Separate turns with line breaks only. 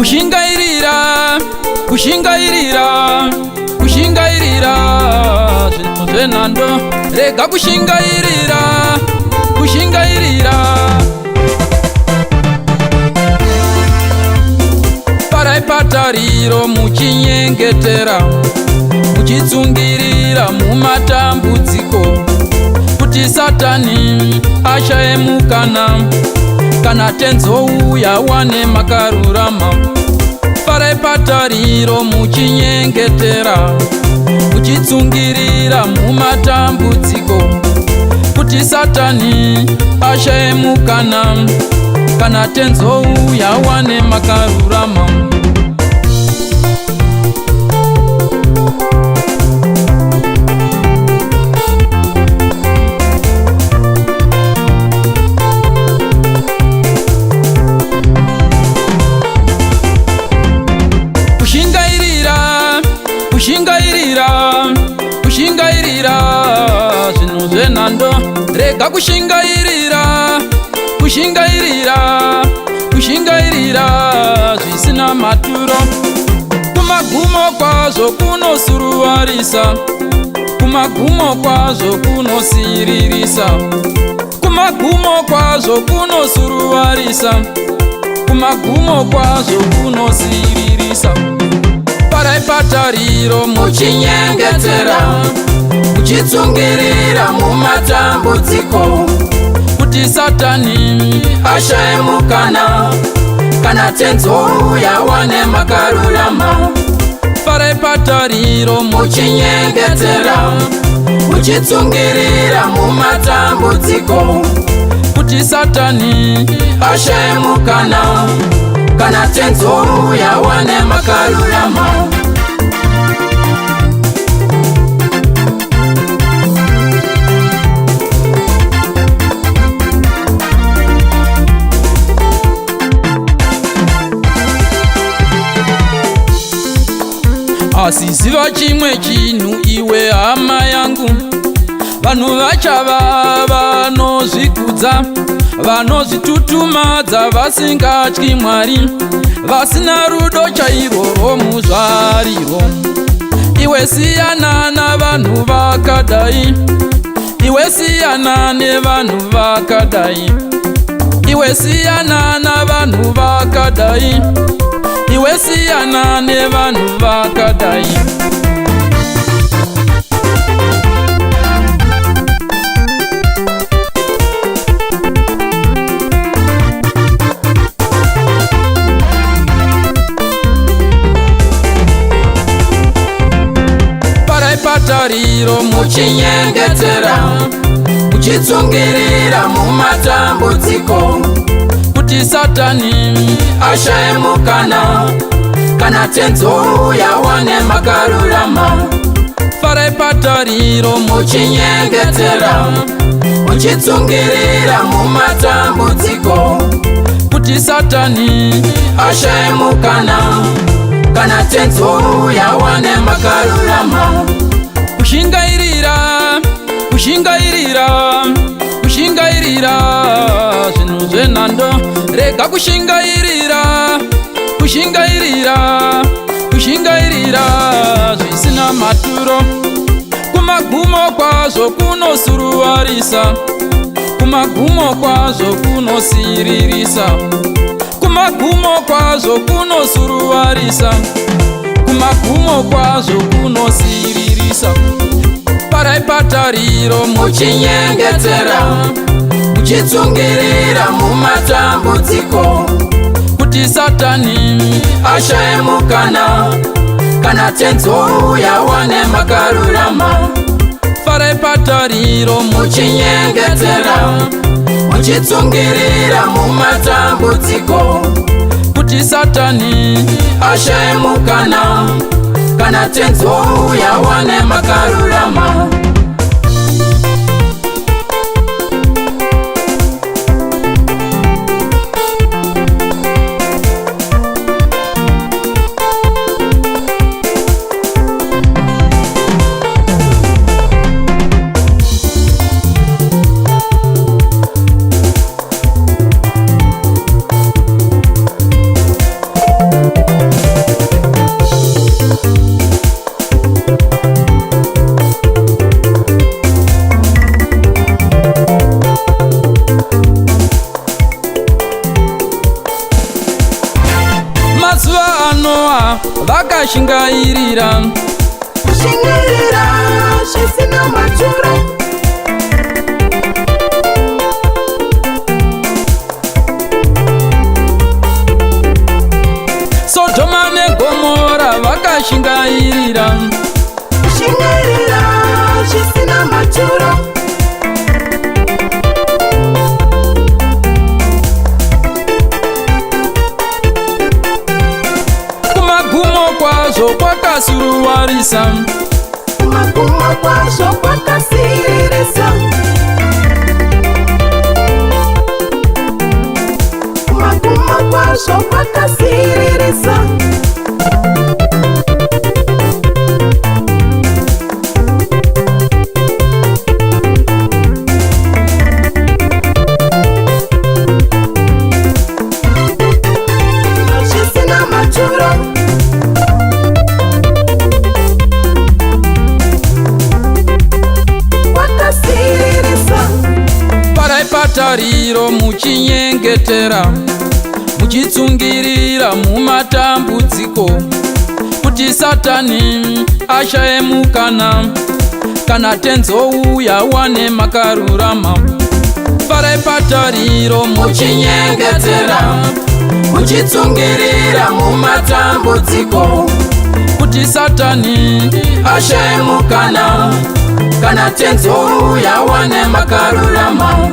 kushingairira kushingairira kushingairira zvinhu zvenhando rega kushingairira kushingairira parai patariro muchinyengetera muchitsungirira mumatambudziko kuti Satani ashaye mukana kana tenzouya wane makarurama. Parai patariro muchinyengetera muchitsungirira mumatambudziko kuti Satani ashaye mukana kana tenzouya wane makarurama. Kushingairira zvinhu zvenhando rega kushingairira kushingairira kushingairira zvisina maturo. Kumagumo kwazvo kunosuruvarisa, kumagumo kwazvo kunosiririsa, kumagumo kwazvo kunosuruvarisa, kumagumo kwazvo kunosiririsa. Parai patariro muchinyengetera muchitsungirira mumatambudziko kuti Satani ashaye mukana kana tenzouya wane makarurama. Parai patariro muchinyengetera muchitsungirira mumatambudziko kuti Satani ashaye mukana kana tenzouya wane makarurama. Asi ziva chimwe chinhu iwe hama yangu, vanhu vachava vanozvikudza, vanozvitutumadza vasingatyi Mwari, vasina rudo chairwo rwomuzvariro. Iwe siyana navanhu vakadai, iwe siyana nevanhu vakadai, iwe siyana navanhu vakadai, iwe siyana nevanhu vakadai. Parai patariro muchinyengetera muchitsungirira mumatambudziko kuti Satani ashaye mukana kana tenzouya wane makarurama. Parai patariro muchinyengetera muchitsungirira mumatambudziko kuti Satani ashaye mukana kana tenzouya wane makarurama. Kushingairira kushingairira kushingairira zvinhu zvenhando rega kushingairira kushingairira kushingairira zvisina maturo. Kumagumo kwazvo kunosuruvarisa, kumagumo kwazvo kunosiririsa, kumagumo kwazvo kunosuruvarisa, kumagumo kwazvo kunosiririsa. Parai patariro muchinyengetera muchitsungirira mumatambudziko kuti Satani ashaye mukana kana tenzouya wane makarurama. Parai patariro muchinyengetera muchitsungirira mumatambudziko kuti Satani ashaye mukana kana tenzouya wane makarurama. vakashingairira
zvisina maturo.
Sodoma neGomora vakashingairira
zvisina maturo.
Kumagumo kwazvo kwakasuruwarisa,
kumagumo kwazvo kwakasiririsa, kumagumo kwazvo kwakasiririsa. Zvisina maturo.
Parai patariro muchinyengetera, muchitsungirira mumatambudziko, kuti Satani ashaye mukana, kana tenzouya wane makarurama. Parai patariro muchinyengetera, muchitsungirira mumatambudziko, kuti Satani ashaye mukana, kana tenzouya wane makarurama.